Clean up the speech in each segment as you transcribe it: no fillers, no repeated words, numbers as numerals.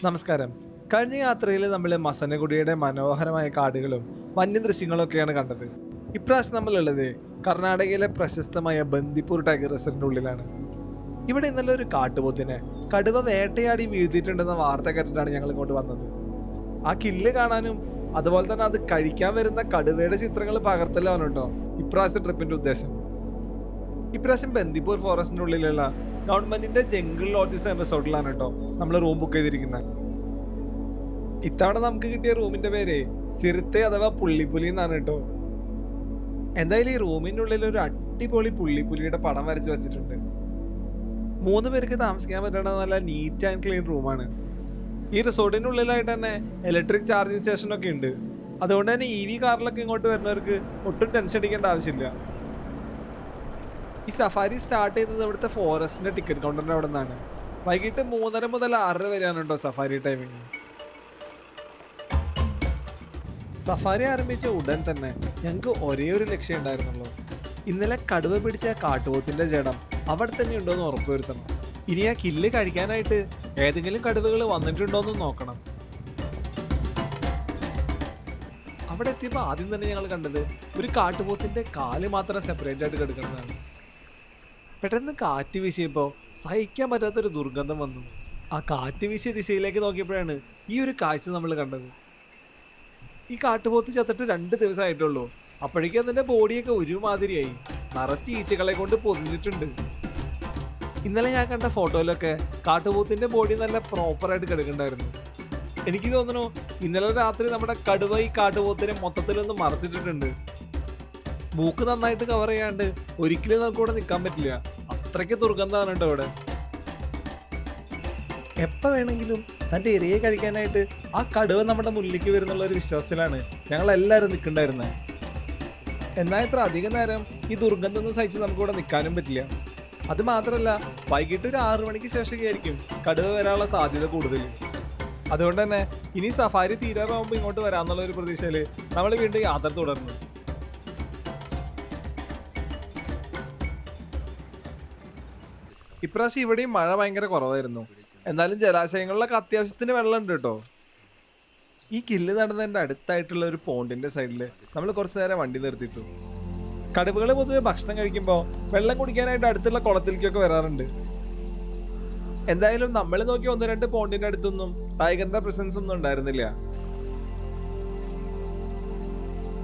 നമസ്കാരം. കഴിഞ്ഞ യാത്രയിൽ നമ്മൾ മസനഗുഡിയുടെ മനോഹരമായ കാടുകളും വന്യദൃശ്യങ്ങളൊക്കെയാണ് കണ്ടത്. ഇപ്രാവശ്യം നമ്മളുള്ളത് കർണാടകയിലെ പ്രശസ്തമായ ബന്ദിപ്പൂർ ടൈഗർ റിസർവിൻ്റെ ഉള്ളിലാണ്. ഇവിടെ ഇന്നലെ ഒരു കാട്ടുപോത്തിനെ കടുവ വേട്ടയാടി വീഴ്ത്തിയിട്ടുണ്ടെന്ന വാർത്ത കേട്ടിട്ടാണ് ഞങ്ങൾ ഇങ്ങോട്ട് വന്നത്. ആ കില്ല് കാണാനും അതുപോലെ തന്നെ അത് കഴിക്കാൻ വരുന്ന കടുവയുടെ ചിത്രങ്ങൾ പകർത്തലാണ് കേട്ടോ ഇപ്രാവശ്യം ട്രിപ്പിന്റെ ഉദ്ദേശം. ഇപ്രാവശ്യം ബന്ദിപ്പൂർ ഫോറസ്റ്റിന്റെ ഉള്ളിലുള്ള ഗവൺമെന്റിന്റെ ജംഗിൾ ലോഡ്ജസ് എന്ന റിസോർട്ടിലാണ് കേട്ടോ നമ്മൾ റൂം ബുക്ക് ചെയ്തിരിക്കുന്നത്. ഇത്തവണ നമുക്ക് കിട്ടിയ റൂമിന്റെ പേര് സിറുത്തെ അഥവാ പുള്ളിപ്പുലി എന്നാണ് കേട്ടോ. എന്തായാലും ഈ റൂമിന്റെ ഉള്ളിൽ ഒരു അടിപൊളി പുള്ളിപ്പുലിയുടെ പടം വരച്ച് വെച്ചിട്ടുണ്ട്. 3 പേർക്ക് താമസിക്കാൻ പറ്റുന്ന നല്ല നീറ്റ് ആൻഡ് ക്ലീൻ റൂമാണ്. ഈ റിസോർട്ടിന്റെ ഉള്ളിലായിട്ട് തന്നെ ഇലക്ട്രിക് ചാർജിങ് സ്റ്റേഷനൊക്കെ ഉണ്ട്. അതുകൊണ്ട് തന്നെ EV കാറിലൊക്കെ ഇങ്ങോട്ട് വരുന്നവർക്ക് ഒട്ടും ടെൻഷൻ അടിക്കേണ്ട ആവശ്യമില്ല. ഈ സഫാരി സ്റ്റാർട്ട് ചെയ്യുന്നത് ഇവിടുത്തെ ഫോറസ്റ്റിന്റെ ടിക്കറ്റ് കൗണ്ടറിന്റെ അവിടെ നിന്നാണ്. വൈകിട്ട് 3:30 മുതൽ 6:30 വരെയാണ് കേട്ടോ സഫാരി ടൈമിങ്. സഫാരി ആരംഭിച്ച ഉടൻ തന്നെ ഞങ്ങൾക്ക് ഒരേ ഒരു ലക്ഷ്യം ഉണ്ടായിരുന്നുള്ളൂ. ഇന്നലെ കടുവ പിടിച്ച കാട്ടുപോത്തിന്റെ ജഡം അവിടെ തന്നെ ഉണ്ടോ എന്ന് ഉറപ്പുവരുത്തണം. ഇനി ആ കില്ല് കഴിക്കാനായിട്ട് ഏതെങ്കിലും കടുവകൾ വന്നിട്ടുണ്ടോ എന്ന് നോക്കണം. അവിടെ എത്തിയപ്പോൾ ആദ്യം തന്നെ ഞങ്ങൾ കണ്ടത് ഒരു കാട്ടുപോത്തിന്റെ കാല് മാത്രം സെപ്പറേറ്റ് ആയിട്ട് കിടക്കുന്നതാണ്. പെട്ടെന്ന് കാറ്റ് വീശിയപ്പോൾ സഹിക്കാൻ പറ്റാത്തൊരു ദുർഗന്ധം വന്നു. ആ കാറ്റ് വീശിയ ദിശയിലേക്ക് നോക്കിയപ്പോഴാണ് ഈ ഒരു കാഴ്ച നമ്മൾ കണ്ടത്. ഈ കാട്ടുപോത്ത് ചത്തിട്ട് 2 ദിവസമായിട്ടുള്ളൂ. അപ്പോഴേക്കും അതിന്റെ ബോഡിയൊക്കെ ഒരുമാതിരിയായി, നിറച്ച് ഈച്ചകളെ കൊണ്ട് പൊതിഞ്ഞിട്ടുണ്ട്. ഇന്നലെ ഞാൻ കണ്ട ഫോട്ടോയിലൊക്കെ കാട്ടുപോത്തിന്റെ ബോഡി നല്ല പ്രോപ്പറായിട്ട് കിടക്കണ്ടായിരുന്നു. എനിക്ക് തോന്നുന്നു ഇന്നലെ രാത്രി നമ്മുടെ കടുവ ഈ കാട്ടുപോത്തിനെ മൊത്തത്തിലൊന്ന് മറച്ചിട്ടിട്ടുണ്ട്. മൂക്ക് നന്നായിട്ട് കവർ ചെയ്യാണ്ട് ഒരിക്കലും നമുക്ക് ഇവിടെ നിൽക്കാൻ പറ്റില്ല, അത്രയ്ക്ക് ദുർഗന്ധമാണ് കേട്ടോ ഇവിടെ. എപ്പോൾ വേണമെങ്കിലും തൻ്റെ ഇരയെ കഴിക്കാനായിട്ട് ആ കടുവ നമ്മുടെ മുന്നിലേക്ക് വരുന്നുള്ള ഒരു വിശ്വാസത്തിലാണ് ഞങ്ങൾ എല്ലാവരും നിൽക്കണ്ടായിരുന്നത്. എന്നാൽ ഇത്ര അധികം നേരം ഈ ദുർഗന്ധം ഒന്നും സഹിച്ച് നമുക്കിവിടെ നിൽക്കാനും പറ്റില്ല. അത് മാത്രമല്ല, വൈകിട്ട് ഒരു 6 മണിക്ക് ശേഷമൊക്കെ ആയിരിക്കും കടുവ വരാനുള്ള സാധ്യത കൂടുതൽ. അതുകൊണ്ട് തന്നെ ഇനി സഫാരി തീരാറാകുമ്പോൾ ഇങ്ങോട്ട് വരാമെന്നുള്ള ഒരു പ്രതീക്ഷയിൽ നമ്മൾ വീണ്ടും യാത്ര തുടർന്നു. ഇപ്രാവശ്യം ഇവിടെയും മഴ ഭയങ്കര കുറവായിരുന്നു. എന്നാലും ജലാശയങ്ങളിലൊക്കെ അത്യാവശ്യത്തിന് വെള്ളമുണ്ട് കേട്ടോ. ഈ കില്ല് നടന്നതിൻ്റെ അടുത്തായിട്ടുള്ള ഒരു പോണ്ടിന്റെ സൈഡിൽ നമ്മൾ കുറച്ച് നേരം വണ്ടി നിർത്തിയിട്ടു. കടുവകൾ പൊതുവെ ഭക്ഷണം കഴിക്കുമ്പോൾ വെള്ളം കുടിക്കാനായിട്ട് അടുത്തുള്ള കുളത്തിലേക്കൊക്കെ വരാറുണ്ട്. എന്തായാലും നമ്മൾ നോക്കി 1-2 പോണ്ടിന്റെ അടുത്തൊന്നും ടൈഗറിന്റെ പ്രസൻസ് ഒന്നും ഉണ്ടായിരുന്നില്ല.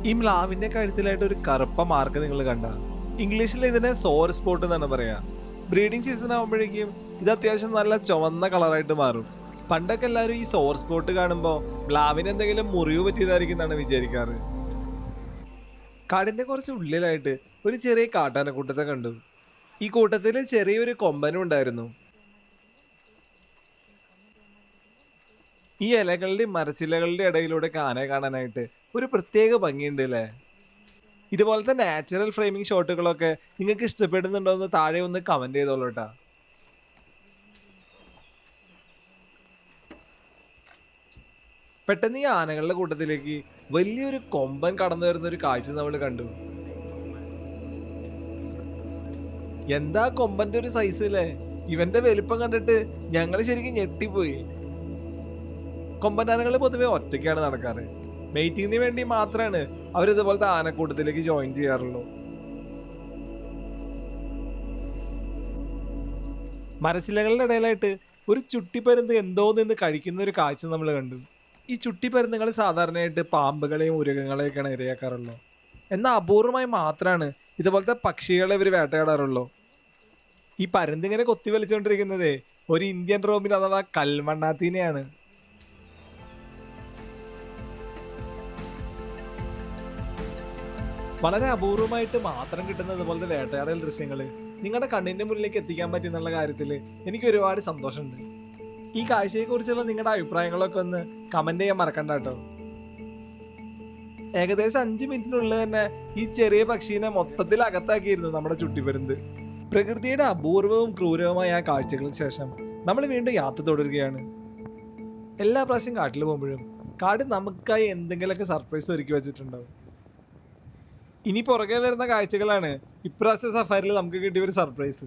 ഈ മ്ലാവിന്റെ കഴുത്തിലായിട്ട് ഒരു കറുപ്പ മാർക്ക് നിങ്ങൾ കണ്ട, ഇംഗ്ലീഷിൽ ഇതിനെ സോർ സ്പോട്ട് എന്നാണ് പറയാ. ബ്രീഡിംഗ് സീസൺ ആകുമ്പോഴേക്കും ഇത് അത്യാവശ്യം നല്ല ചുവന്ന കളറായിട്ട് മാറും. പണ്ടൊക്കെ എല്ലാവരും ഈ സോർ സ്പോട്ട് കാണുമ്പോൾ മ്ലാവിന് എന്തെങ്കിലും മുറിവ് പറ്റിയതായിരിക്കും എന്നാണ് വിചാരിക്കാറ്. കാടിന്റെ കുറച്ച് ഉള്ളിലായിട്ട് ഒരു ചെറിയ കാട്ടാനക്കൂട്ടത്തെ കണ്ടു. ഈ കൂട്ടത്തിൽ ചെറിയൊരു കൊമ്പനും ഉണ്ടായിരുന്നു. ഈ ഇലകളുടെയും മരച്ചിലകളുടെ ഇടയിലൂടെ ആനയെ കാണാനായിട്ട് ഒരു പ്രത്യേക ഭംഗിയുണ്ട് അല്ലേ. ഇതുപോലത്തെ നാച്ചുറൽ ഫ്രെയിമിംഗ് ഷോട്ടുകളൊക്കെ നിങ്ങൾക്ക് ഇഷ്ടപ്പെടുന്നുണ്ടോ എന്ന് താഴെ ഒന്ന് കമന്റ് ചെയ്തോളൂ കേട്ടോ. പെട്ടെന്ന് ഈ ആനകളുടെ കൂട്ടത്തിലേക്ക് വലിയൊരു കൊമ്പൻ കടന്നു വരുന്ന ഒരു കാഴ്ച നമ്മൾ കണ്ടു. എന്താ കൊമ്പന്റെ ഒരു സൈസ് അല്ലേ. ഇവന്റെ വലിപ്പം കണ്ടിട്ട് ഞങ്ങൾ ശരിക്കും ഞെട്ടിപ്പോയി. കൊമ്പൻ ആനകൾ പൊതുവെ ഒറ്റയ്ക്കാണ് നടക്കാറ്. മെയ്റ്റിങ്ങിന് വേണ്ടി മാത്രമാണ് അവരിതുപോലത്തെ ആനക്കൂട്ടത്തിലേക്ക് ജോയിൻ ചെയ്യാറുള്ളൂ. മരച്ചിലകളുടെ ഇടയിലായിട്ട് ഒരു ചുട്ടിപ്പരുന്ത് എന്തോ നിന്ന് കഴിക്കുന്ന ഒരു കാഴ്ച നമ്മൾ കണ്ടു. ഈ ചുട്ടിപ്പരുന്നുകൾ സാധാരണയായിട്ട് പാമ്പുകളെയും ഉരകങ്ങളെയൊക്കെയാണ് ഇരയാക്കാറുള്ളൂ. എന്നാൽ അപൂർവമായി മാത്രമാണ് ഇതുപോലത്തെ പക്ഷികളെ ഇവർ വേട്ടയാടാറുള്ളൂ. ഈ പരുന്തിങ്ങനെ കൊത്തി വലിച്ചുകൊണ്ടിരിക്കുന്നത് ഒരു ഇന്ത്യൻ റോബിൻ അഥവാ കൽമണ്ണാത്തീനെയാണ്. വളരെ അപൂർവമായിട്ട് മാത്രം കിട്ടുന്ന ഇതുപോലത്തെ വേട്ടയാടൽ ദൃശ്യങ്ങൾ നിങ്ങളുടെ കണ്ണിന്റെ മുന്നിലേക്ക് എത്തിക്കാൻ പറ്റുന്നുള്ള കാര്യത്തിൽ എനിക്ക് ഒരുപാട് സന്തോഷമുണ്ട്. ഈ കാഴ്ചയെക്കുറിച്ചുള്ള നിങ്ങളുടെ അഭിപ്രായങ്ങളൊക്കെ ഒന്ന് കമന്റ് ചെയ്യാൻ മറക്കണ്ട കേട്ടോ. ഏകദേശം 5 മിനിറ്റിനുള്ളിൽ തന്നെ ഈ ചെറിയ പക്ഷീനെ മൊത്തത്തിൽ അകത്താക്കിയിരുന്നു നമ്മുടെ ചുട്ടിപ്പരുന്ത്. പ്രകൃതിയുടെ അപൂർവവും ക്രൂരവുമായ ആ കാഴ്ചകൾക്ക് ശേഷം നമ്മൾ വീണ്ടും യാത്ര തുടരുകയാണ്. എല്ലാ പ്രാവശ്യം കാട്ടിൽ പോകുമ്പോഴും കാട് നമുക്കായി എന്തെങ്കിലുമൊക്കെ സർപ്രൈസ് ഒരുക്കി വെച്ചിട്ടുണ്ടാവും. ഇനി പുറകെ വരുന്ന കാഴ്ചകളാണ് ഇപ്രാവശ്യത്തെ സഫാരിയിൽ നമുക്ക് കിട്ടിയ ഒരു സർപ്രൈസ്.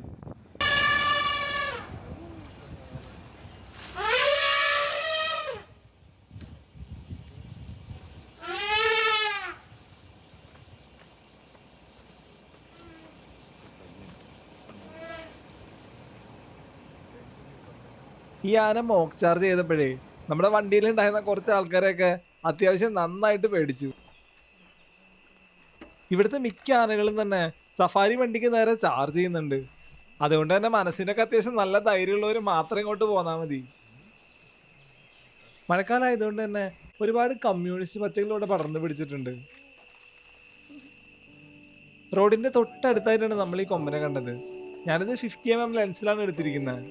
ഈ ആന മോക്ക് ചാർജ് ചെയ്തപ്പോഴേ നമ്മുടെ വണ്ടിയിൽ ഉണ്ടായിരുന്ന കുറച്ച് ആൾക്കാരെയൊക്കെ അത്യാവശ്യം നന്നായിട്ട് പേടിച്ചു. ഇവിടുത്തെ മിക്ക ആനകളും തന്നെ സഫാരി വണ്ടിക്ക് നേരെ ചാർജ് ചെയ്യുന്നുണ്ട്. അതുകൊണ്ട് തന്നെ മനസ്സിനൊക്കെ അത്യാവശ്യം നല്ല ധൈര്യമുള്ളവർ മാത്രം ഇങ്ങോട്ട് പോന്നാൽ മതി. മഴക്കാലമായതുകൊണ്ട് തന്നെ ഒരുപാട് കമ്മ്യൂണിസ്റ്റ് പച്ചകളിലൂടെ പടർന്നു പിടിച്ചിട്ടുണ്ട്. റോഡിന്റെ തൊട്ടടുത്തായിട്ടാണ് നമ്മൾ ഈ കൊമ്പനെ കണ്ടത്. ഞാനിത് 50mm ലെൻസിലാണ് എടുത്തിരിക്കുന്നത്.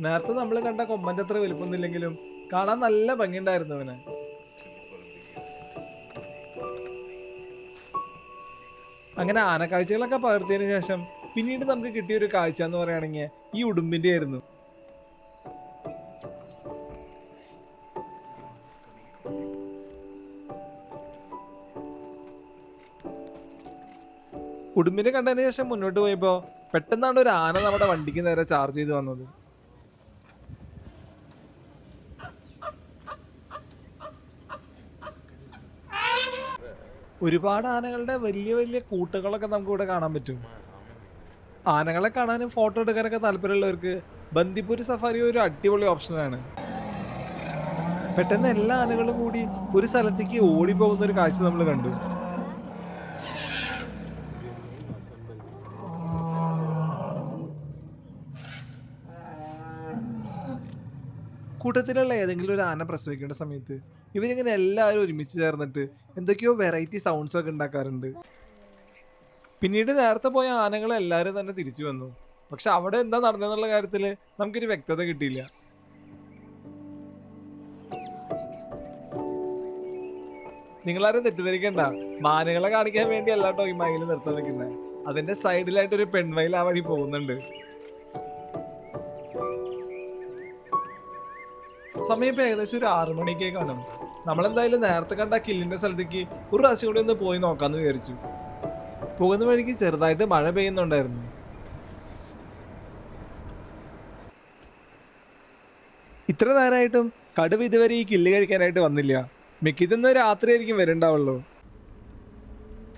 നേരത്തെ നമ്മൾ കണ്ട കൊമ്പന്റെ അത്ര വലുപ്പമൊന്നുമില്ലെങ്കിലും കാണാൻ നല്ല ഭംഗിയുണ്ടായിരുന്നു അവന്. അങ്ങനെ ആനക്കാഴ്ചകളൊക്കെ പകർത്തിയതിനു ശേഷം പിന്നീട് നമുക്ക് കിട്ടിയ ഒരു കാഴ്ച എന്ന് പറയുകയാണെങ്കിൽ ഈ ഉടുമ്പിന്റെ ആയിരുന്നു. ഉടുമ്പിനെ കണ്ടതിന് ശേഷം മുന്നോട്ട് പോയപ്പോ പെട്ടെന്നാണ് ഒരു ആന നമ്മുടെ വണ്ടിക്ക് നേരെ ചാർജ് ചെയ്ത് വന്നത്. ഒരുപാട് ആനകളുടെ വലിയ വലിയ കൂട്ടങ്ങളൊക്കെ നമുക്ക് ഇവിടെ കാണാൻ പറ്റും. ആനകളെ കാണാനും ഫോട്ടോ എടുക്കാനൊക്കെ താല്പര്യമുള്ളവർക്ക് ബന്ദിപ്പൂർ സഫാരി ഒരു അടിപൊളി ഓപ്ഷനാണ്. പെട്ടെന്ന് എല്ലാ ആനകളും കൂടി ഒരു സ്ഥലത്തേക്ക് ഓടിപ്പോകുന്ന ഒരു കാഴ്ച നമ്മൾ കണ്ടു. കൂട്ടത്തിലുള്ള ഏതെങ്കിലും ഒരു ആന പ്രസവിക്കേണ്ട സമയത്ത് ഇവരിങ്ങനെ എല്ലാവരും ഒരുമിച്ച് ചേർന്നിട്ട് എന്തൊക്കെയോ വെറൈറ്റി സൗണ്ട്സ് ഒക്കെ ഉണ്ടാക്കാറുണ്ട്. പിന്നീട് നേരത്തെ പോയ ആനകൾ എല്ലാവരും തന്നെ തിരിച്ചു വന്നു. പക്ഷെ അവിടെ എന്താ നടന്നെന്നുള്ള കാര്യത്തിൽ നമുക്കൊരു വ്യക്തത കിട്ടിയില്ല. നിങ്ങളാരും തെറ്റിദ്ധരിക്കണ്ട, മാനുകളെ കാണിക്കാൻ വേണ്ടി അല്ലാട്ടോ ഈ മയിൽ നിർത്താൻ വെക്കുന്നത്. അതിന്റെ സൈഡിലായിട്ട് ഒരു പെൺമയിൽ ആ വഴി പോകുന്നുണ്ട്. സമയം ഇപ്പൊ ഏകദേശം ഒരു 6 മണിക്കേ കാണും. നമ്മളെന്തായാലും നേരത്തെ കണ്ട കില്ലിന്റെ സ്ഥലത്തേക്ക് ഒരു പ്രാവശ്യം കൂടി ഒന്ന് പോയി നോക്കാന്ന് വിചാരിച്ചു. പോകുന്ന വഴിക്ക് ചെറുതായിട്ട് മഴ പെയ്യുന്നുണ്ടായിരുന്നു. ഇത്ര നേരമായിട്ടും കടുവ ഇതുവരെ ഈ കില്ല് കഴിക്കാനായിട്ട് വന്നില്ല. മിക്കതിന്ന് രാത്രിയായിരിക്കും വരുന്നുണ്ടാവുള്ളൂ.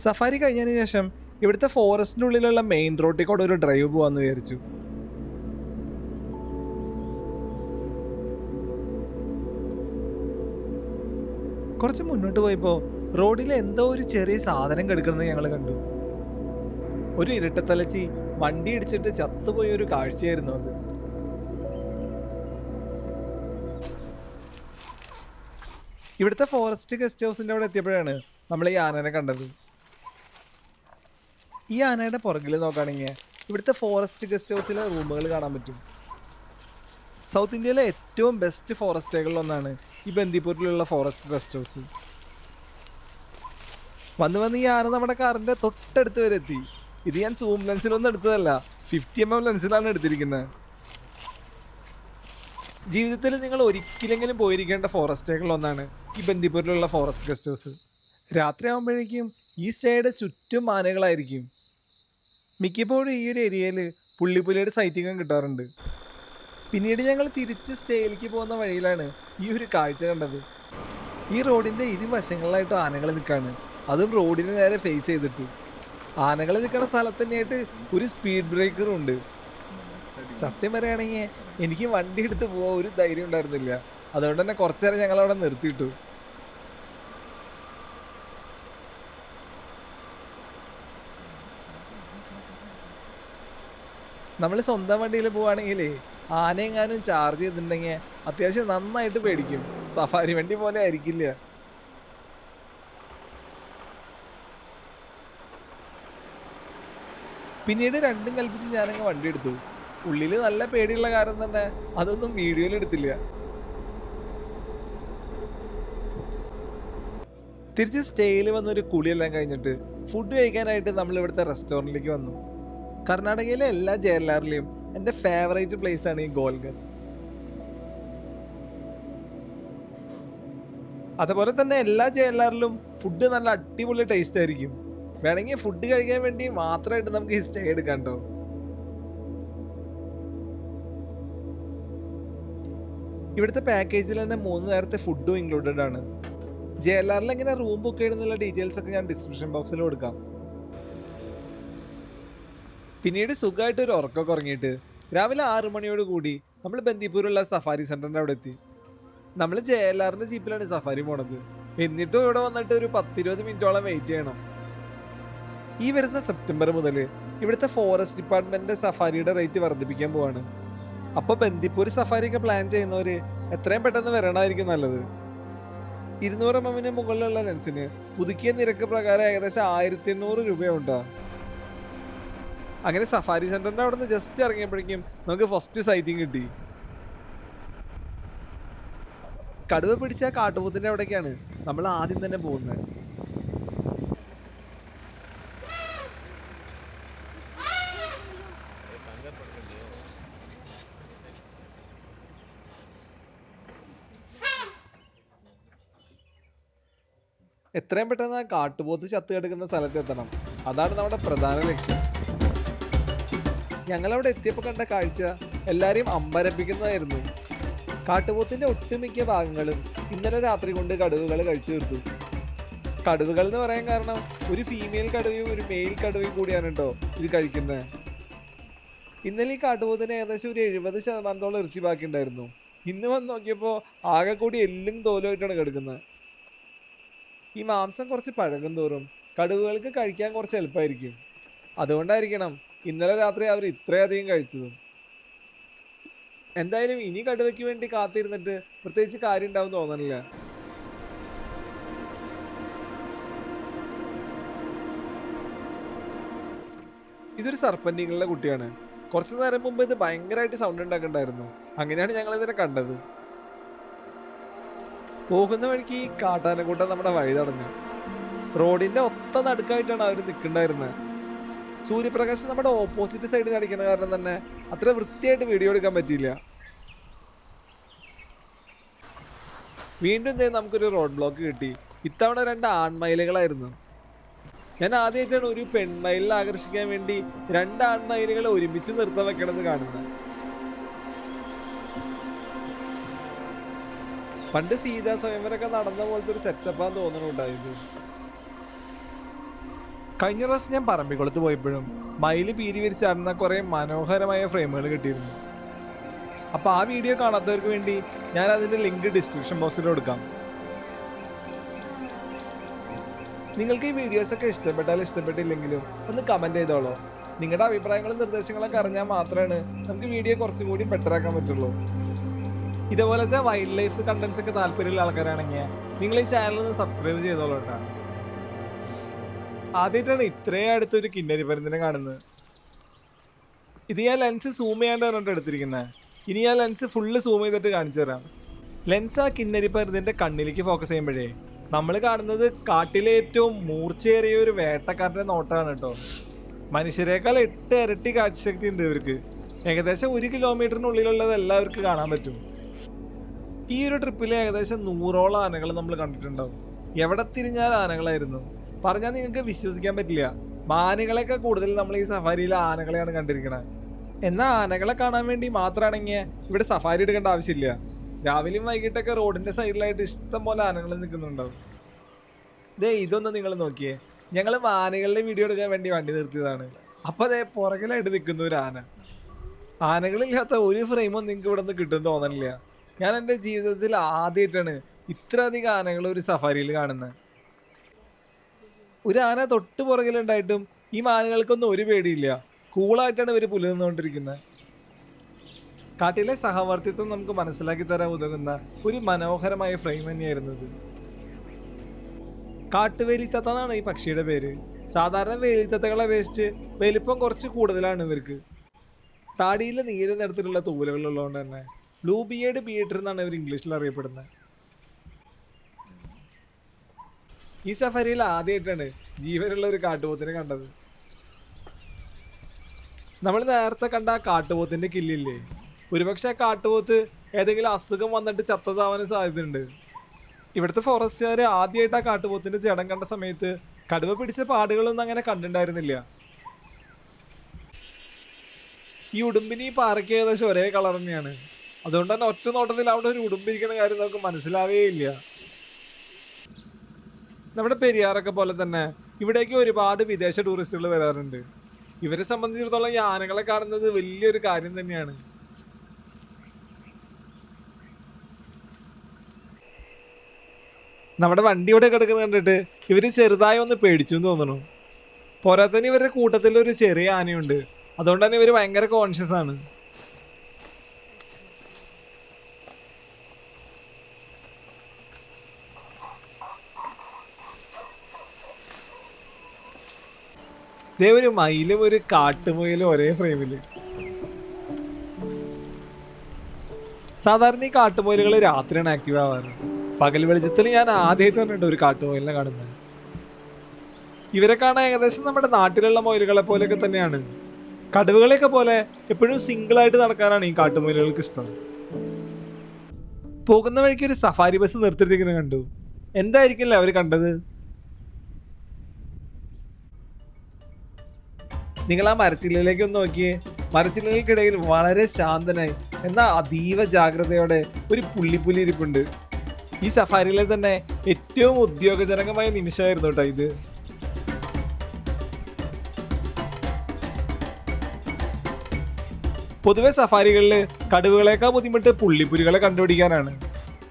സഫാരി കഴിഞ്ഞതിന് ശേഷം ഇവിടുത്തെ ഫോറസ്റ്റിനുള്ളിലുള്ള മെയിൻ റോഡിൽ കൂടെ ഒരു ഡ്രൈവ് പോവാന്ന് വിചാരിച്ചു. കുറച്ച് മുന്നോട്ട് പോയപ്പോൾ റോഡിൽ എന്തോ ഒരു ചെറിയ സാധനം കിടക്കുന്നത് ഞങ്ങൾ കണ്ടു. ഒരു ഇരട്ടത്തലച്ചി വണ്ടി ഇടിച്ചിട്ട് ചത്തുപോയ ഒരു കാഴ്ചയായിരുന്നു അത്. ഇവിടുത്തെ ഫോറസ്റ്റ് ഗസ്റ്റ് ഹൗസിന്റെ അവിടെ എത്തിയപ്പോഴാണ് നമ്മൾ ഈ ആനനെ കണ്ടത്. ഈ ആനയുടെ പുറകിൽ നോക്കുകയാണെങ്കിൽ ഇവിടുത്തെ ഫോറസ്റ്റ് ഗസ്റ്റ് ഹൗസിലെ റൂമുകൾ കാണാൻ പറ്റും. സൗത്ത് ഇന്ത്യയിലെ ഏറ്റവും ബെസ്റ്റ് ഫോറസ്റ്റുകളിലൊന്നാണ് ഈ ബന്ദിപ്പൂരിലുള്ള ഫോറസ്റ്റ് ഗസ്റ്റ് ഹൗസ്. വന്ന് ഈ ആന നമ്മുടെ കാറിന്റെ തൊട്ടടുത്ത് വരെ എത്തി. ഇത് ഞാൻ സൂം ലെൻസിലൊന്നും എടുത്തതല്ല, 50mm ലെൻസിലാണ് എടുത്തിരിക്കുന്നത്. ജീവിതത്തിൽ നിങ്ങൾ ഒരിക്കലെങ്കിലും പോയിരിക്കേണ്ട ഫോറസ്റ്റുകളിലൊന്നാണ് ഈ ബന്ദിപ്പൂരിലുള്ള ഫോറസ്റ്റ് ഗസ്റ്റ് ഹൗസ്. രാത്രി ആകുമ്പോഴേക്കും ഈ സ്റ്റേയുടെ ചുറ്റും ആനകളായിരിക്കും. മിക്കപ്പോഴും ഈ ഒരു ഏരിയയിൽ പുള്ളിപ്പുലിയുടെ സൈറ്റിങ്ങും കിട്ടാറുണ്ട്. പിന്നീട് ഞങ്ങൾ തിരിച്ച് സ്റ്റേയിലേക്ക് പോകുന്ന വഴിയിലാണ് ഈ ഒരു കാഴ്ച കണ്ടത്. ഈ റോഡിൻ്റെ ഇരുവശങ്ങളിലായിട്ട് ആനകൾ നിൽക്കുകയാണ്, അതും റോഡിന് നേരെ ഫേസ് ചെയ്തിട്ട്. ആനകൾ നിൽക്കുന്ന സ്ഥലത്ത് തന്നെയായിട്ട് ഒരു സ്പീഡ് ബ്രേക്കറും ഉണ്ട്. സത്യം പറയുകയാണെങ്കിൽ എനിക്ക് വണ്ടി എടുത്ത് പോകാൻ ഒരു ധൈര്യം ഉണ്ടായിരുന്നില്ല. അതുകൊണ്ട് തന്നെ കുറച്ചു നേരം ഞങ്ങളവിടെ നിർത്തിയിട്ടു. നമ്മൾ സ്വന്തം വണ്ടിയിൽ പോവുകയാണെങ്കിലേ ആനയെങ്ങാനും ചാർജ് ചെയ്തിട്ടുണ്ടെങ്കിൽ അത്യാവശ്യം നന്നായിട്ട് പേടിക്കും. സഫാരി വണ്ടി പോലെ ആയിരിക്കില്ല. പിന്നീട് രണ്ടും കൽപ്പിച്ച് ഞാനങ്ങ് വണ്ടി എടുത്തു. ഉള്ളിൽ നല്ല പേടിയുള്ള കാരണം തന്നെ അതൊന്നും വീഡിയോയിൽ എടുത്തില്ല. തിരിച്ച് സ്റ്റേയിൽ വന്നൊരു കുളിയെല്ലാം കഴിഞ്ഞിട്ട് ഫുഡ് കഴിക്കാനായിട്ട് നമ്മൾ ഇവിടുത്തെ റെസ്റ്റോറൻറ്റിലേക്ക് വന്നു. കർണാടകയിലെ എല്ലാ ജയലാറിലെയും എൻ്റെ ഫേവറേറ്റ് പ്ലേസ് ആണ് ഈ ഗോൽഗർ. അതുപോലെ തന്നെ എല്ലാ ജയലാറിലും ഫുഡ് നല്ല അടിപൊളി ടേസ്റ്റ് ആയിരിക്കും. വേണമെങ്കിൽ ഫുഡ് കഴിക്കാൻ വേണ്ടി മാത്രമായിട്ട് നമുക്ക് ഈ സ്റ്റേ എടുക്കാം കേട്ടോ. ഇവിടുത്തെ പാക്കേജിൽ തന്നെ 3 നേരത്തെ ഫുഡും ഇൻക്ലൂഡഡ് ആണ്. ജയലാറിൽ എങ്ങനെ റൂം ബുക്ക് ചെയ്യുന്നുള്ള ഡീറ്റെയിൽസ് ഒക്കെ ഞാൻ ഡിസ്ക്രിപ്ഷൻ ബോക്സിൽ കൊടുക്കാം. പിന്നീട് സുഖമായിട്ട് ഒരു ഉറക്കമൊക്കെ ഉറങ്ങിയിട്ട് രാവിലെ 6 മണിയോട് കൂടി നമ്മൾ ബന്ദിപ്പൂരുള്ള സഫാരി സെന്ററിന്റെ അവിടെ എത്തി. നമ്മൾ JLRന്റെ ജീപ്പിലാണ് സഫാരി പോണത്. എന്നിട്ടും ഇവിടെ വന്നിട്ട് ഒരു 10-20 മിനിറ്റോളം വെയിറ്റ് ചെയ്യണം. ഈ വരുന്ന സെപ്റ്റംബർ മുതൽ ഇവിടുത്തെ ഫോറസ്റ്റ് ഡിപ്പാർട്ട്മെന്റിന്റെ സഫാരിയുടെ റേറ്റ് വർദ്ധിപ്പിക്കാൻ പോവാണ്. അപ്പോൾ ബന്ദിപ്പൂർ സഫാരിയൊക്കെ പ്ലാൻ ചെയ്യുന്നവര് എത്രയും പെട്ടെന്ന് വരണമായിരിക്കും നല്ലത്. 200 mm മുകളിലുള്ള ലെൻസിന് പുതുക്കിയ നിരക്ക് പ്രകാരം ഏകദേശം 1800 രൂപയുണ്ടോ. അങ്ങനെ സഫാരി സെന്ററിന്റെ അവിടെ നിന്ന് ജസ്റ്റ് ഇറങ്ങിയപ്പോഴേക്കും നമുക്ക് ഫസ്റ്റ് സൈറ്റിംഗ് കിട്ടി. കടുവ പിടിച്ച കാട്ടുപോത്തിന്റെ അവിടേക്കാണ് നമ്മൾ ആദ്യം തന്നെ പോകുന്നത്. എത്രയും പെട്ടെന്ന് കാട്ടുപോത്ത് ചത്തു കിടക്കുന്ന സ്ഥലത്തെത്തണം. അതാണ് നമ്മുടെ പ്രധാന ലക്ഷ്യം. ഞങ്ങളവിടെ എത്തിയപ്പോൾ കണ്ട കാഴ്ച എല്ലാവരെയും അമ്പരപ്പിക്കുന്നതായിരുന്നു. കാട്ടുപോത്തിന്റെ ഒട്ടുമിക്ക ഭാഗങ്ങളും ഇന്നലെ രാത്രി കൊണ്ട് കടുവകൾ കഴിച്ചു തീർത്തു. കടുവകൾ എന്ന് പറയാൻ കാരണം ഒരു ഫീമെയിൽ കടുവയും ഒരു മെയിൽ കടുവയും കൂടിയാണ് കേട്ടോ ഇത് കഴിക്കുന്നത്. ഇന്നലെ ഈ കാട്ടുപോത്തിന് ഏകദേശം ഒരു 70% ഇറച്ചി ബാക്കി ഉണ്ടായിരുന്നു. ഇന്ന് വന്ന് നോക്കിയപ്പോൾ ആകെ കൂടി എല്ലും തോലുമായിട്ടാണ് കിടക്കുന്നത്. ഈ മാംസം കുറച്ച് പഴകും തോറും കടുവകൾക്ക് കഴിക്കാൻ കുറച്ച് എളുപ്പമായിരിക്കും. അതുകൊണ്ടായിരിക്കണം ഇന്നലെ രാത്രി അവർ ഇത്രയധികം കഴിച്ചതും. എന്തായാലും ഇനി കടുവയ്ക്ക് വേണ്ടി കാത്തിരുന്നിട്ട് പ്രത്യേകിച്ച് കാര്യം ഉണ്ടാവും തോന്നണില്ല. ഇതൊരു സർപ്പന്റിങ്ങളുടെ കുട്ടിയാണ്. കുറച്ചു നേരം മുമ്പ് ഇത് ഭയങ്കരമായിട്ട് സൗണ്ട് ഉണ്ടാക്കണ്ടായിരുന്നു. അങ്ങനെയാണ് ഞങ്ങൾ ഇതിനെ കണ്ടത്. പോകുന്ന വഴിക്ക് ഈ കാട്ടാനക്കൂട്ടം നമ്മുടെ വഴി തടഞ്ഞു. റോഡിന്റെ ഒത്ത നടുക്കായിട്ടാണ് അവർ നിൽക്കണ്ടായിരുന്നത്. സൂര്യപ്രകാശം നമ്മുടെ ഓപ്പോസിറ്റ് സൈഡിൽ അടിക്കുന്ന കാരണം തന്നെ അത്ര വൃത്തിയായിട്ട് വീഡിയോ എടുക്കാൻ പറ്റിയില്ല. വീണ്ടും നമുക്കൊരു റോഡ് ബ്ലോക്ക് കിട്ടി. ഇത്തവണ 2 ആൺമയിലുകളായിരുന്നു. ഞാൻ ആദ്യമായിട്ടാണ് ഒരു പെൺമയിലിനെ ആകർഷിക്കാൻ വേണ്ടി 2 ആൺമയിലുകളെ ഒരുമിച്ച് നിർത്താൻ വെക്കണമെന്ന് കാണുന്നത്. പണ്ട് സീതാ സ്വയംവരൊക്കെ നടന്ന പോലത്തെ ഒരു സെറ്റപ്പാന്ന് തോന്നുന്നുണ്ടായത്. കഴിഞ്ഞ പ്രാവശ്യം ഞാൻ പറമ്പിക്കുളത്ത് പോയപ്പോഴും മയിൽ പീരി വിരിച്ചാടുന്ന കുറെ മനോഹരമായ ഫ്രെയിമുകൾ കിട്ടിയിരുന്നു. അപ്പോൾ ആ വീഡിയോ കാണാത്തവർക്ക് വേണ്ടി ഞാൻ അതിന്റെ ലിങ്ക് ഡിസ്ക്രിപ്ഷൻ ബോക്സിൽ കൊടുക്കാം. നിങ്ങൾക്ക് ഈ വീഡിയോസൊക്കെ ഇഷ്ടപ്പെട്ടാലും ഇഷ്ടപ്പെട്ടില്ലെങ്കിലും ഒന്ന് കമന്റ് ചെയ്തോളൂ. നിങ്ങളുടെ അഭിപ്രായങ്ങളും നിർദ്ദേശങ്ങളൊക്കെ അറിഞ്ഞാൽ മാത്രമാണ് നമുക്ക് വീഡിയോ കുറച്ചും കൂടി ബെറ്റർ ആക്കാൻ പറ്റുള്ളൂ. ഇതുപോലത്തെ വൈൽഡ് ലൈഫ് കണ്ടന്റ്സ് ഒക്കെ താല്പര്യമുള്ള ആൾക്കാരാണെങ്കിൽ നിങ്ങൾ ഈ ചാനൽ ഒന്ന് സബ്സ്ക്രൈബ് ചെയ്തോളൂ കേട്ടോ. ആദ്യമായിട്ടാണ് ഇത്രയും അടുത്തൊരു കിന്നരി പരുന്തിനെ കാണുന്നത്. ഇത് ഞാൻ ലെൻസ് സൂം ചെയ്യാണ്ട് പറഞ്ഞിട്ട് എടുത്തിരിക്കുന്നത്. ഇനി ഞാൻ ലെൻസ് ഫുള്ള് സൂം ചെയ്തിട്ട് കാണിച്ചു തരാം. ലെൻസ് ആ കിന്നരി പരുന്തിന്റെ കണ്ണിലേക്ക് ഫോക്കസ് ചെയ്യുമ്പോഴേ നമ്മൾ കാണുന്നത് കാട്ടിലെ ഏറ്റവും മൂർച്ചയേറിയ ഒരു വേട്ടക്കാരൻ്റെ നോട്ടമാണ് കേട്ടോ. മനുഷ്യരെക്കാൾ 8 ഇരട്ടി കാഴ്ചശക്തി ഉണ്ട് ഇവർക്ക്. ഏകദേശം 1 കിലോമീറ്ററിനുള്ളിലുള്ളത് എല്ലാവർക്കും കാണാൻ പറ്റും. ഈ ഒരു ട്രിപ്പിൽ ഏകദേശം 100ഓളം ആനകൾ നമ്മൾ കണ്ടിട്ടുണ്ടാവും. എവിടെ തിരിഞ്ഞാൽ ആനകളായിരുന്നു. പറഞ്ഞാൽ നിങ്ങൾക്ക് വിശ്വസിക്കാൻ പറ്റില്ല. മാനുകളെയൊക്കെ കൂടുതൽ നമ്മൾ ഈ സഫാരിയിലെ ആനകളെയാണ് കണ്ടിരിക്കുന്നത്. എന്നാൽ ആനകളെ കാണാൻ വേണ്ടി മാത്രമാണെങ്കിൽ ഇവിടെ സഫാരി എടുക്കേണ്ട ആവശ്യമില്ല. രാവിലെയും വൈകിട്ടൊക്കെ റോഡിന്റെ സൈഡിലായിട്ട് ഇഷ്ടം പോലെ ആനകൾ നിൽക്കുന്നുണ്ടാവും. ഇതൊന്ന് നിങ്ങൾ നോക്കിയേ. ഞങ്ങൾ ആനകളുടെ വീഡിയോ എടുക്കാൻ വേണ്ടി വണ്ടി നിർത്തിയതാണ്. അപ്പോൾ പുറകിലായിട്ട് നിൽക്കുന്ന ഒരു ആന. ആനകളില്ലാത്ത ഒരു ഫ്രെയിമും നിങ്ങൾക്ക് ഇവിടെ നിന്ന് കിട്ടുമെന്ന് തോന്നണില്ല. ഞാൻ എൻ്റെ ജീവിതത്തിൽ ആദ്യമായിട്ടാണ് ഇത്രയധികം ആനകൾ ഒരു സഫാരിയിൽ കാണുന്നത്. ഒരു ആന തൊട്ട് പുറകിലുണ്ടായിട്ടും ഈ മാനുകൾക്കൊന്നും ഒരു പേടിയില്ല. കൂളായിട്ടാണ് ഇവർ പുലർന്നുകൊണ്ടിരിക്കുന്നത്. കാട്ടിലെ സഹവർത്തിത്വം നമുക്ക് മനസ്സിലാക്കി തരാൻ ഉതകുന്ന ഒരു മനോഹരമായ ഫ്രെയിം തന്നെയായിരുന്നു ഇത്. കാട്ടുവേലിത്തത്ത എന്നാണ് ഈ പക്ഷിയുടെ പേര്. സാധാരണ വേലിത്തത്തകളെ അപേക്ഷിച്ച് വലിപ്പം കുറച്ച് കൂടുതലാണ് ഇവർക്ക്. താടിയിൽ നീല നിറത്തിലുള്ള തൂവലുകളുള്ളതുകൊണ്ട് തന്നെ ബ്ലൂ ബിയേഡ് ബിയേറ്റർ എന്നാണ് ഇവർ ഇംഗ്ലീഷിൽ അറിയപ്പെടുന്നത്. ഈ സഫാരിയിൽ ആദ്യമായിട്ടാണ് ജീവനുള്ള ഒരു കാട്ടുപോത്തിനെ കണ്ടത്. നമ്മൾ നേരത്തെ കണ്ട ആ കാട്ടുപോത്തിന്റെ കില്ലില്ലേ, ഒരുപക്ഷെ ആ കാട്ടുപോത്ത് ഏതെങ്കിലും അസുഖം വന്നിട്ട് ചത്തതാവാനും സാധ്യതയുണ്ട്. ഇവിടുത്തെ ഫോറസ്റ്റുകാർ ആദ്യമായിട്ട് ആ കാട്ടുപോത്തിന്റെ ജഡം കണ്ട സമയത്ത് കടുവ പിടിച്ച പാടുകളൊന്നും അങ്ങനെ കണ്ടിട്ടുണ്ടായിരുന്നില്ല. ഈ ഉടുമ്പിന് ഈ പാറയ്ക്ക് ഏകദേശം ഒരേ കളർ തന്നെയാണ്. അതുകൊണ്ട് തന്നെ ഒറ്റ നോട്ടത്തിൽ അവിടെ ഒരു ഉടുമ്പിരിക്കുന്ന കാര്യം നമുക്ക് മനസ്സിലാവേ ഇല്ല. നമ്മുടെ പെരിയാറൊക്കെ പോലെ തന്നെ ഇവിടേക്ക് ഒരുപാട് വിദേശ ടൂറിസ്റ്റുകൾ വരാറുണ്ട്. ഇവരെ സംബന്ധിച്ചിടത്തോളം ഈ ആനകളെ കാണുന്നത് വലിയൊരു കാര്യം തന്നെയാണ്. നമ്മുടെ വണ്ടി ഇവിടെ കിടക്കുന്ന കണ്ടിട്ട് ഇവര് ചെറുതായി ഒന്ന് പേടിച്ചു എന്ന് തോന്നുന്നു. പോരാത്തന്നെ ഇവരുടെ കൂട്ടത്തിൽ ഒരു ചെറിയ ആനയുണ്ട്. അതുകൊണ്ട് തന്നെ ഇവര് ഭയങ്കര കോൺഷ്യസ് ആണ്. ദേ ഒരു മയിലും ഒരു കാട്ടുമുയലും ഒരേ ഫ്രെയിമില്. സാധാരണ ഈ കാട്ടുമുയലുകൾ രാത്രിയാണ് ആക്റ്റീവ് ആവാറ്. പകൽ വെളിച്ചത്തിൽ ഞാൻ ആദ്യമായിട്ട് കണ്ടിട്ട് ഒരു കാട്ടുമുയലിനെ കാണുന്നത്. ഇവരെ കാണാൻ ഏകദേശം നമ്മുടെ നാട്ടിലുള്ള മുയലുകളെ പോലെയൊക്കെ തന്നെയാണ്. കടുവകളെയൊക്കെ പോലെ എപ്പോഴും സിംഗിൾ ആയിട്ട് നടക്കാനാണ് ഈ കാട്ടുമുയലുകൾക്ക് ഇഷ്ടം. പോകുന്ന വഴിക്ക് ഒരു സഫാരി ബസ് നിർത്തിയിട്ടിരിക്കുന്നത് കണ്ടു. എന്തായിരിക്കില്ല അവർ കണ്ടത്? നിങ്ങൾ ആ മരച്ചില്ലയിലേക്ക് ഒന്ന് നോക്കിയേ. മരച്ചില്ലകൾക്കിടയിൽ വളരെ ശാന്തനായി എന്നാൽ അതീവ ജാഗ്രതയോടെ ഒരു പുള്ളിപ്പുലി ഇരിപ്പുണ്ട്. ഈ സഫാരിയിലെ തന്നെ ഏറ്റവും ഉദ്യോഗജനകമായ നിമിഷമായിരുന്നു കേട്ടോ ഇത്. പൊതുവെ സഫാരികളിൽ കടുവകളേക്കാൾ ബുദ്ധിമുട്ട് പുള്ളിപ്പുലികളെ കണ്ടുപിടിക്കാനാണ്.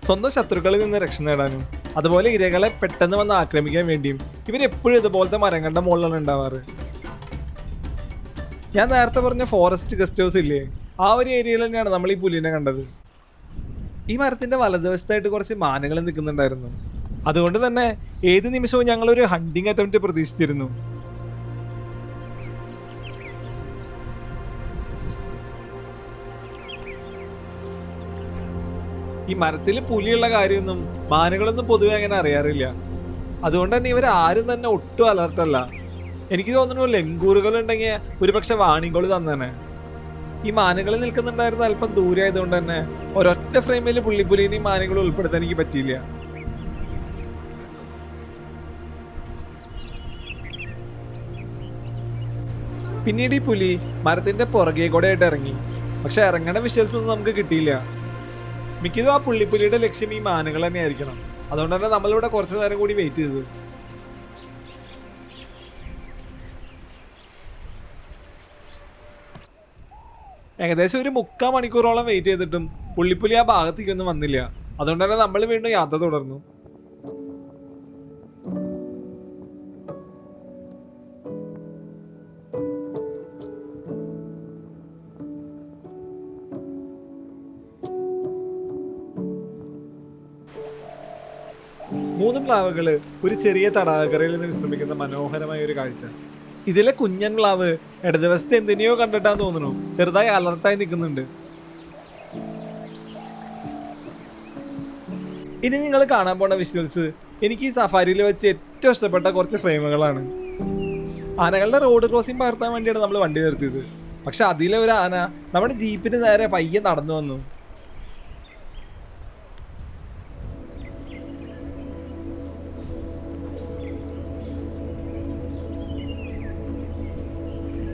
സ്വന്തം ശത്രുക്കളിൽ നിന്ന് രക്ഷ നേടാനും അതുപോലെ ഇരകളെ പെട്ടെന്ന് വന്ന് ആക്രമിക്കാൻ വേണ്ടിയും ഇവരെപ്പോഴും ഇതുപോലത്തെ മരങ്ങളുടെ മുകളിലാണ് ഉണ്ടാവാറ്. ഞാൻ നേരത്തെ പറഞ്ഞ ഫോറസ്റ്റ് ഗസ്റ്റ് ഹൗസ് ഇല്ലേ, ആ ഒരു ഏരിയയിൽ തന്നെയാണ് നമ്മൾ ഈ പുലിനെ കണ്ടത്. ഈ മരത്തിന്റെ വലതുവശത്തായിട്ട് കുറച്ച് മാനങ്ങൾ നിൽക്കുന്നുണ്ടായിരുന്നു. അതുകൊണ്ട് തന്നെ ഏത് നിമിഷവും ഞങ്ങളൊരു ഹണ്ടിങ് അറ്റംപ്റ്റ് പ്രതീക്ഷിച്ചിരുന്നു. ഈ മരത്തിൽ പുലിയുള്ള കാര്യമൊന്നും മാനുകളൊന്നും പൊതുവെ അങ്ങനെ അറിയാറില്ല. അതുകൊണ്ട് തന്നെ ഇവരാരും തന്നെ ഒട്ടും അലർട്ടല്ല. എനിക്ക് തോന്നുന്നു ലങ്കൂറുകൾ ഉണ്ടെങ്കിൽ ഒരുപക്ഷെ വാണിംഗോള് തന്നെ. ഈ മാനുകൾ നിൽക്കുന്നുണ്ടായിരുന്ന അല്പം ദൂരെ ആയതുകൊണ്ട് തന്നെ ഒരൊറ്റ ഫ്രെയിമിൽ പുള്ളിപ്പുലിനെയും മാനുകളും ഉൾപ്പെടുത്താൻ എനിക്ക് പറ്റിയില്ല. പിന്നീട് ഈ പുലി മരത്തിന്റെ പുറകെ കൂടെ ആയിട്ട് ഇറങ്ങി. പക്ഷെ ഇറങ്ങണ വിഷ്വൽസ് ഒന്നും നമുക്ക് കിട്ടിയില്ല. മിക്കതും ആ പുള്ളിപ്പുലിയുടെ ലക്ഷ്യം ഈ മാനുകൾ തന്നെ ആയിരിക്കണം. അതുകൊണ്ട് തന്നെ നമ്മളിവിടെ കുറച്ചു നേരം കൂടി വെയിറ്റ് ചെയ്തു. ഏകദേശം ഒരു 3/4 മണിക്കൂറോളം വെയിറ്റ് ചെയ്തിട്ടും പുള്ളിപ്പുലി ആ ഭാഗത്തേക്കൊന്നും വന്നില്ല. അതുകൊണ്ട് തന്നെ നമ്മൾ വീണ്ടും യാത്ര തുടർന്നു. മൂന്ന് പ്ലാവുകള് ഒരു ചെറിയ തടാകക്കരയിൽ നിന്ന് വിശ്രമിക്കുന്ന മനോഹരമായ ഒരു കാഴ്ച. ഇതിലെ കുഞ്ഞൻ പ്ലാവ് ഇടതുവശത്ത് എന്തിനെയോ കണ്ടിട്ടാന്ന് തോന്നുന്നു ചെറുതായി അലർട്ടായി നിൽക്കുന്നുണ്ട്. ഇനി നിങ്ങൾ കാണാൻ പോണ വിഷ്വൽസ് എനിക്ക് ഈ സഫാരിയിൽ വെച്ച് ഏറ്റവും ഇഷ്ടപ്പെട്ട കുറച്ച് ഫ്രെയിമുകളാണ്. ആനകളുടെ റോഡ് ക്രോസിംഗ് പകർത്താൻ വേണ്ടിയാണ് നമ്മൾ വണ്ടി നിർത്തിയത്. പക്ഷെ അതിലെ ഒരു ആന നമ്മുടെ ജീപ്പിന് നേരെ പയ്യെ നടന്നു വന്നു.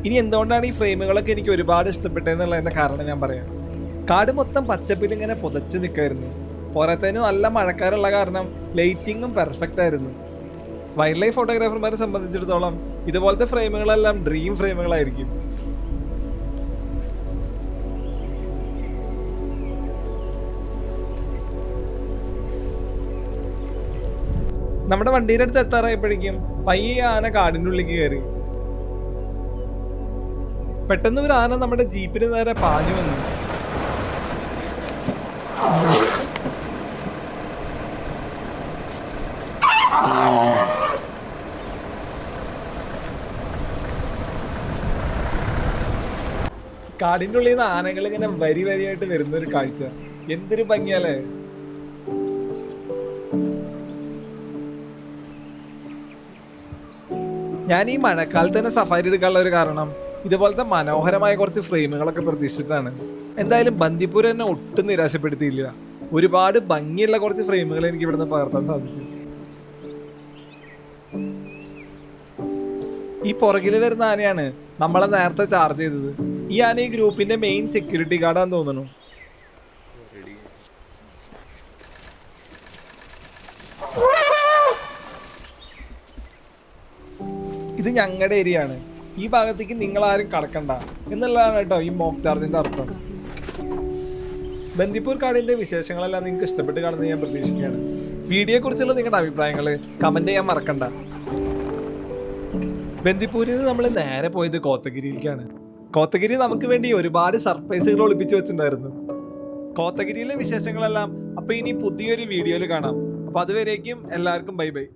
ഇനി എന്തുകൊണ്ടാണ് ഈ ഫ്രെയിമുകളൊക്കെ എനിക്ക് ഒരുപാട് ഇഷ്ടപ്പെട്ടതെന്നുള്ളതിൻ്റെ കാരണം ഞാൻ പറയാം. കാട് മൊത്തം പച്ചപ്പിൽ ഇങ്ങനെ പുതച്ച് നിൽക്കായിരുന്നു. പോരാത്തതിന് നല്ല മഴക്കാരുള്ള കാരണം ലൈറ്റിങ്ങും പെർഫെക്റ്റ് ആയിരുന്നു. വൈൽഡ് ലൈഫ് ഫോട്ടോഗ്രാഫർമാരെ സംബന്ധിച്ചിടത്തോളം ഇതുപോലത്തെ ഫ്രെയിമുകളെല്ലാം ഡ്രീം ഫ്രെയിമുകളായിരിക്കും. നമ്മുടെ വണ്ടിയുടെ അടുത്ത് എത്താറായപ്പോഴേക്കും പയ്യെ ആന കാടിൻ്റെ ഉള്ളിലേക്ക് കയറി. പെട്ടെന്ന് ഒരു ആന നമ്മുടെ ജീപ്പിന് നേരെ പാഞ്ഞു വന്നു. കാടിൻ്റെ ഉള്ളിൽ നിന്ന് ആനകൾ ഇങ്ങനെ വരി വരിയായിട്ട് വരുന്ന ഒരു കാഴ്ച എന്തൊരു ഭംഗിയല്ലേ. ഞാൻ ഈ മഴക്കാലത്ത് തന്നെ സഫാരി എടുക്കാനുള്ള ഒരു കാരണം ഇതുപോലത്തെ മനോഹരമായ കുറച്ച് ഫ്രെയിമുകളൊക്കെ പ്രതീക്ഷിച്ചിട്ടാണ്. എന്തായാലും ബന്ദിപ്പൂർ എന്നെ ഒട്ടും നിരാശപ്പെടുത്തിയില്ല. ഒരുപാട് ഭംഗിയുള്ള കുറച്ച് ഫ്രെയിമുകൾ എനിക്ക് ഇവിടുന്ന് പകർത്താൻ സാധിച്ചു. ഈ പുറകിൽ വരുന്ന ആനയാണ് നമ്മളെ നേരത്തെ ചാർജ് ചെയ്തത്. ഈ ആന ഈ ഗ്രൂപ്പിന്റെ മെയിൻ സെക്യൂരിറ്റി ഗാർഡാന്ന് തോന്നുന്നു. ഇത് ഞങ്ങളുടെ ഏരിയ ആണ്, ഈ ഭാഗത്തേക്ക് നിങ്ങൾ ആരും കടക്കണ്ട എന്നുള്ളതാണ് കേട്ടോ ഈ മോക്ക് ചാർജിന്റെ അർത്ഥം. ബന്ദിപ്പൂർ കാടിന്റെ വിശേഷങ്ങളെല്ലാം നിങ്ങൾക്ക് ഇഷ്ടപ്പെട്ട് കാണുന്നത് ഞാൻ പ്രതീക്ഷിക്കുകയാണ്. വീഡിയോയെ കുറിച്ചുള്ള നിങ്ങളുടെ അഭിപ്രായങ്ങൾ കമന്റ് ചെയ്യാൻ മറക്കണ്ട. ബന്ദിപ്പൂരിൽ നിന്ന് നമ്മൾ നേരെ പോയത് കോത്തഗിരിയിലേക്കാണ്. കോത്തഗിരി നമുക്ക് വേണ്ടി ഒരുപാട് സർപ്രൈസുകൾ ഒളിപ്പിച്ചു വെച്ചിട്ടുണ്ടായിരുന്നു. കോത്തഗിരിയിലെ വിശേഷങ്ങളെല്ലാം അപ്പൊ ഇനി പുതിയൊരു വീഡിയോയിൽ കാണാം. അപ്പൊ അതുവരേക്കും എല്ലാവർക്കും ബൈ ബൈ.